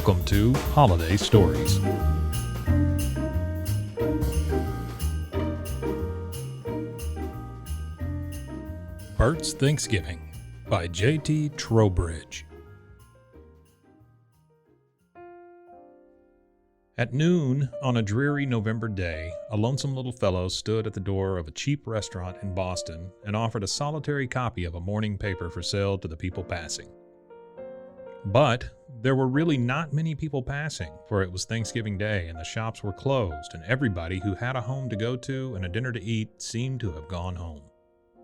Welcome to Holiday Stories. Bert's Thanksgiving by J.T. Trowbridge. At noon on a dreary November day, a lonesome little fellow stood at the door of a cheap restaurant in Boston and offered a solitary copy of a morning paper for sale to the people passing. But there were really not many people passing, for it was Thanksgiving Day and the shops were closed, and everybody who had a home to go to and a dinner to eat seemed to have gone home.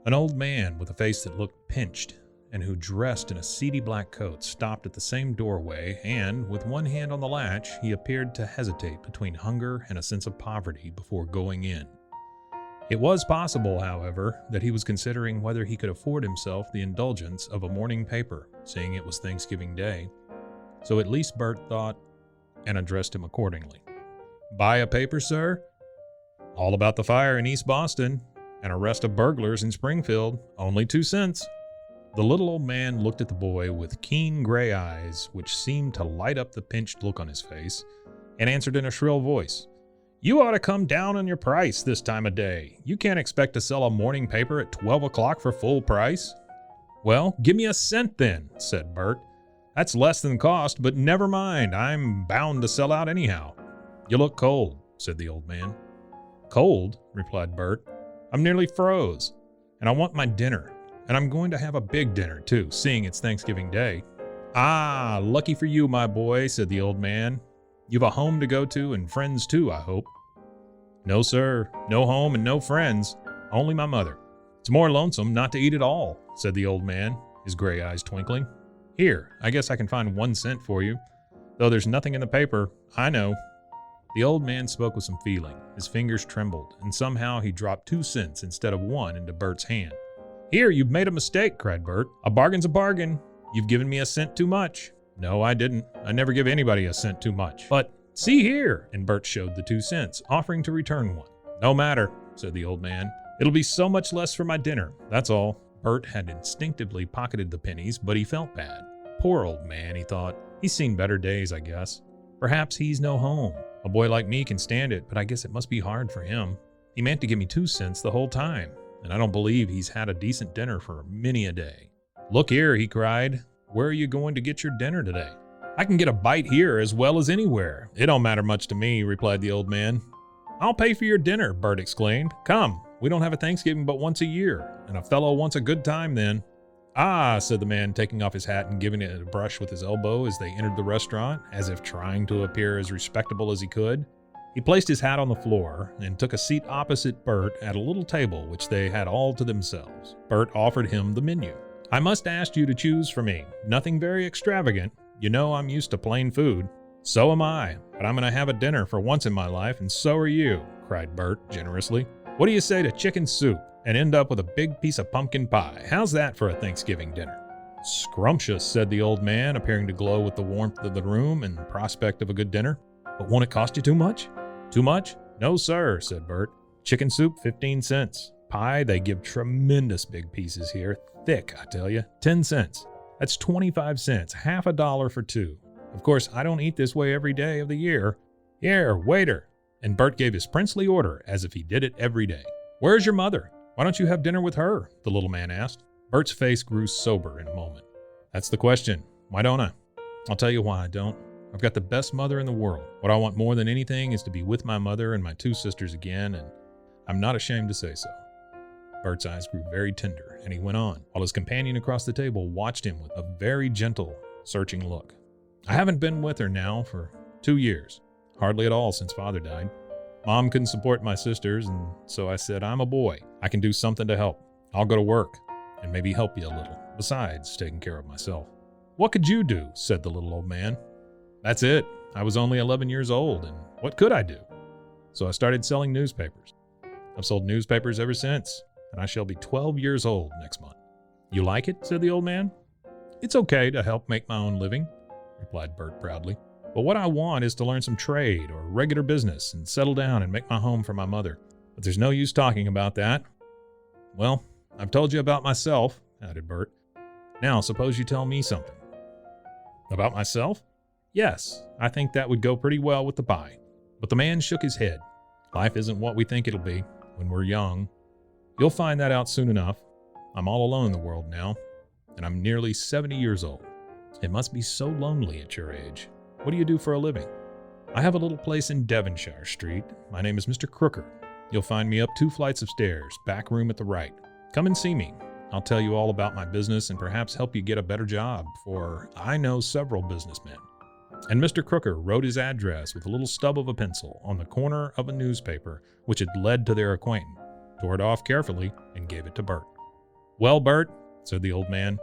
An old man with a face that looked pinched and who dressed in a seedy black coat stopped at the same doorway, and with one hand on the latch, he appeared to hesitate between hunger and a sense of poverty before going in. It was possible, however, that he was considering whether he could afford himself the indulgence of a morning paper, seeing it was Thanksgiving Day. So at least Bert thought, and addressed him accordingly. "Buy a paper, sir?" "All about the fire in East Boston, and arrest of burglars in Springfield, only 2 cents. The little old man looked at the boy with keen gray eyes, which seemed to light up the pinched look on his face, and answered in a shrill voice, "You ought to come down on your price this time of day. You can't expect to sell a morning paper at 12 o'clock for full price." "Well, give me a cent then," said Bert. "That's less than cost, but never mind. I'm bound to sell out anyhow." "You look cold," said the old man. "Cold?" replied Bert. "I'm nearly froze, and I want my dinner. And I'm going to have a big dinner, too, seeing it's Thanksgiving Day." "Ah, lucky for you, my boy," said the old man. "You've a home to go to and friends, too, I hope." "No, sir. No home and no friends. Only my mother. It's more lonesome not to eat at all," said the old man, his gray eyes twinkling. "Here, I guess I can find 1 cent for you. Though there's nothing in the paper, I know." The old man spoke with some feeling. His fingers trembled, and somehow he dropped 2 cents instead of 1 into Bert's hand. "Here, you've made a mistake," cried Bert. "A bargain's a bargain. You've given me a cent too much." "No, I didn't. I never give anybody a cent too much." "But see here," and Bert showed the 2 cents, offering to return 1. "No matter," said the old man. "It'll be so much less for my dinner, that's all." Bert had instinctively pocketed the pennies, but he felt bad. Poor old man, he thought. He's seen better days, I guess. Perhaps he's no home. A boy like me can stand it, but I guess it must be hard for him. He meant to give me 2 cents the whole time, and I don't believe he's had a decent dinner for many a day. "Look here," he cried. "Where are you going to get your dinner today?" "I can get a bite here as well as anywhere. It don't matter much to me," replied the old man. "I'll pay for your dinner," Bert exclaimed. "Come, we don't have a Thanksgiving but once a year, and a fellow wants a good time then." "Ah," said the man, taking off his hat and giving it a brush with his elbow as they entered the restaurant, as if trying to appear as respectable as he could. He placed his hat on the floor and took a seat opposite Bert at a little table which they had all to themselves. Bert offered him the menu. "I must ask you to choose for me. Nothing very extravagant. You know I'm used to plain food." "So am I, but I'm going to have a dinner for once in my life, and so are you," cried Bert generously. "What do you say to chicken soup and end up with a big piece of pumpkin pie? How's that for a Thanksgiving dinner?" "Scrumptious," said the old man, appearing to glow with the warmth of the room and the prospect of a good dinner. "But won't it cost you too much?" "Too much? No, sir," said Bert. "Chicken soup, 15 cents. Pie, they give tremendous big pieces here. Thick, I tell you. 10 cents. That's 25 cents, half a dollar for 2. Of course, I don't eat this way every day of the year. Here, waiter." And Bert gave his princely order as if he did it every day. "Where's your mother? Why don't you have dinner with her?" the little man asked. Bert's face grew sober in a moment. "That's the question. Why don't I? I'll tell you why I don't. I've got the best mother in the world. What I want more than anything is to be with my mother and my 2 sisters again, and I'm not ashamed to say so." Bert's eyes grew very tender, and he went on, while his companion across the table watched him with a very gentle, searching look. "I haven't been with her now for 2 years. Hardly at all since Father died. Mom couldn't support my sisters, and so I said, I'm a boy. I can do something to help. I'll go to work, and maybe help you a little, besides taking care of myself." "What could you do?" said the little old man. "That's it. I was only 11 years old, and what could I do? So I started selling newspapers. I've sold newspapers ever since, and I shall be 12 years old next month." "You like it?" said the old man. "It's okay to help make my own living," replied Bert proudly. "But what I want is to learn some trade or regular business and settle down and make my home for my mother. But there's no use talking about that." "Well, I've told you about myself," added Bert. "Now suppose you tell me something." "About myself? Yes, I think that would go pretty well with the pie. But the man shook his head. Life isn't what we think it'll be when we're young. You'll find that out soon enough. I'm all alone in the world now, and I'm nearly 70 years old. It must be so lonely at your age. What do you do for a living? I have a little place in Devonshire Street. My name is Mr. Crooker. You'll find me up 2 flights of stairs, back room at the right. Come and see me. I'll tell you all about my business and perhaps help you get a better job, for I know several businessmen. And Mr. Crooker wrote his address with a little stub of a pencil on the corner of a newspaper which had led to their acquaintance, tore it off carefully, and gave it to Bert. Well, Bert, said the old man,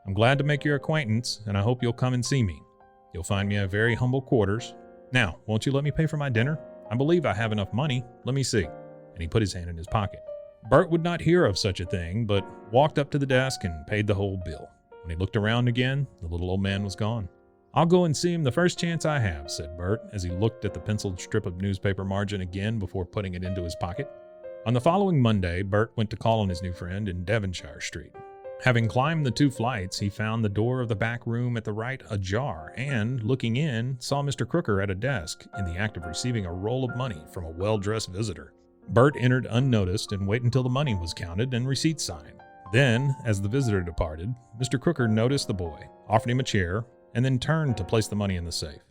I'm glad to make your acquaintance, and I hope you'll come and see me. You'll find me at very humble quarters. Now, won't you let me pay for my dinner? I believe I have enough money. Let me see. And he put his hand in his pocket. Bert would not hear of such a thing, but walked up to the desk and paid the whole bill. When he looked around again, the little old man was gone. I'll go and see him the first chance I have, said Bert, as he looked at the penciled strip of newspaper margin again before putting it into his pocket. On the following Monday, Bert went to call on his new friend in Devonshire Street. Having climbed the 2 flights, he found the door of the back room at the right ajar and, looking in, saw Mr. Crooker at a desk in the act of receiving a roll of money from a well-dressed visitor. Bert entered unnoticed and waited until the money was counted and receipts signed. Then, as the visitor departed, Mr. Crooker noticed the boy, offered him a chair, and then turned to place the money in the safe.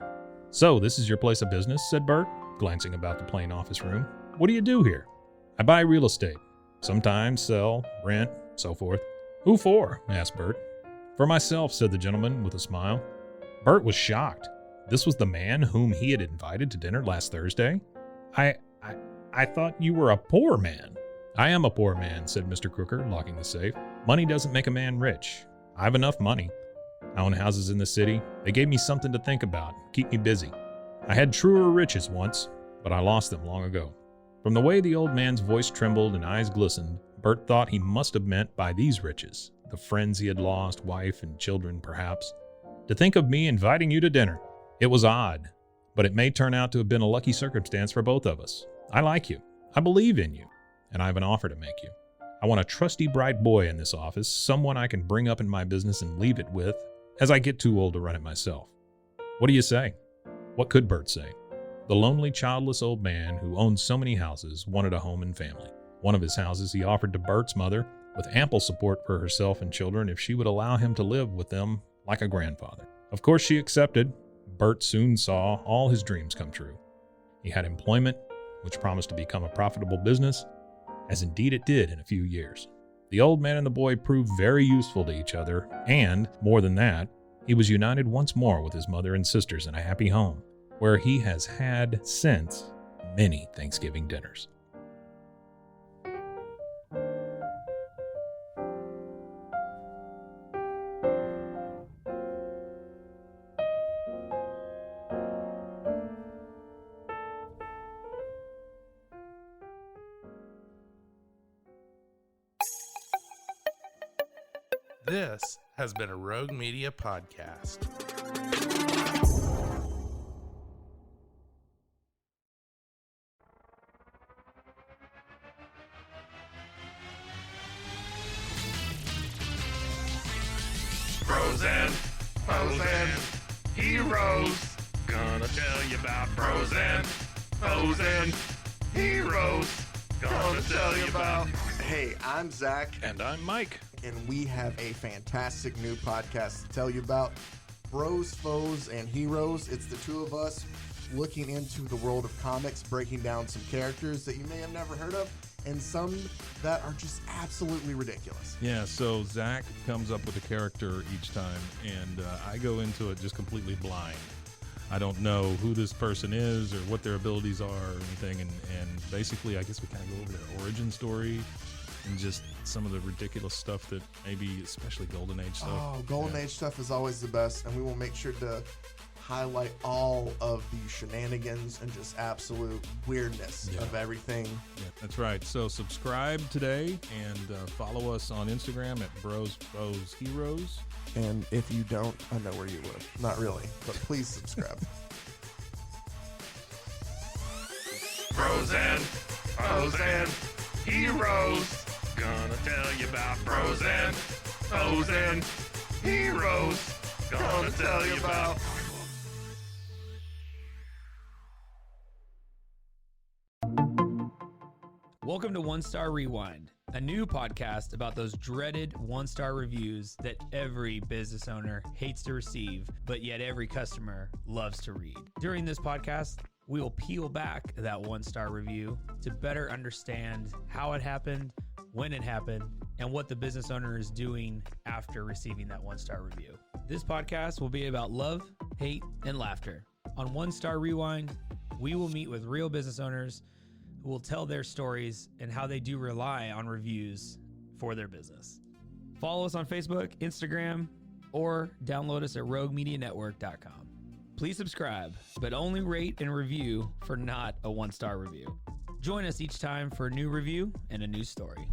So, this is your place of business, said Bert, glancing about the plain office room. What do you do here? I buy real estate. Sometimes sell, rent, so forth. Who for? Asked Bert. For myself, said the gentleman with a smile. Bert was shocked. This was the man whom he had invited to dinner last Thursday? I thought you were a poor man. I am a poor man, said Mr. Crooker, locking the safe. Money doesn't make a man rich. I have enough money. I own houses in the city. They gave me something to think about, keep me busy. I had truer riches once, but I lost them long ago. From the way the old man's voice trembled and eyes glistened, Bert thought he must have meant by these riches, the friends he had lost, wife and children perhaps. To think of me inviting you to dinner. It was odd, but it may turn out to have been a lucky circumstance for both of us. I like you. I believe in you, and I have an offer to make you. I want a trusty, bright boy in this office, someone I can bring up in my business and leave it with as I get too old to run it myself. What do you say? What could Bert say? The lonely, childless old man who owned so many houses wanted a home and family. One of his houses he offered to Bert's mother, with ample support for herself and children if she would allow him to live with them like a grandfather. Of course she accepted. Bert soon saw all his dreams come true. He had employment, which promised to become a profitable business, as indeed it did in a few years. The old man and the boy proved very useful to each other, and, more than that, he was united once more with his mother and sisters in a happy home, where he has had since many Thanksgiving dinners. This has been a Rogue Media podcast. Frozen, heroes. Gonna tell you about frozen heroes. Gonna tell you about. Hey, I'm Zach. And I'm Mike. And we have a fantastic new podcast to tell you about. Bros, Foes, and Heroes. It's the two of us looking into the world of comics, breaking down some characters that you may have never heard of, and some that are just absolutely ridiculous. Yeah, so Zach comes up with a character each time, and I go into it just completely blind. I don't know who this person is or what their abilities are or anything, and basically I guess we kind of go over their origin story and just some of the ridiculous stuff that maybe, especially Golden Age stuff. Oh, Golden Age stuff is always the best, and we will make sure to highlight all of the shenanigans and just absolute weirdness of everything. Yeah, that's right. So subscribe today and follow us on Instagram at Bros, Foes, Heroes. And if you don't, I know where you live. Not really, but please subscribe. Frozen heroes. Gonna tell you about frozen heroes. Gonna tell you about. Welcome to One Star Rewind, a new podcast about those dreaded one-star reviews that every business owner hates to receive, but yet every customer loves to read. During this podcast, we will peel back that one-star review to better understand how it happened, when it happened, and what the business owner is doing after receiving that one-star review. This podcast will be about love, hate, and laughter. On One Star Rewind, we will meet with real business owners who will tell their stories and how they do rely on reviews for their business. Follow us on Facebook, Instagram, or download us at roguemedianetwork.com. Please subscribe, but only rate and review for not a one-star review. Join us each time for a new review and a new story.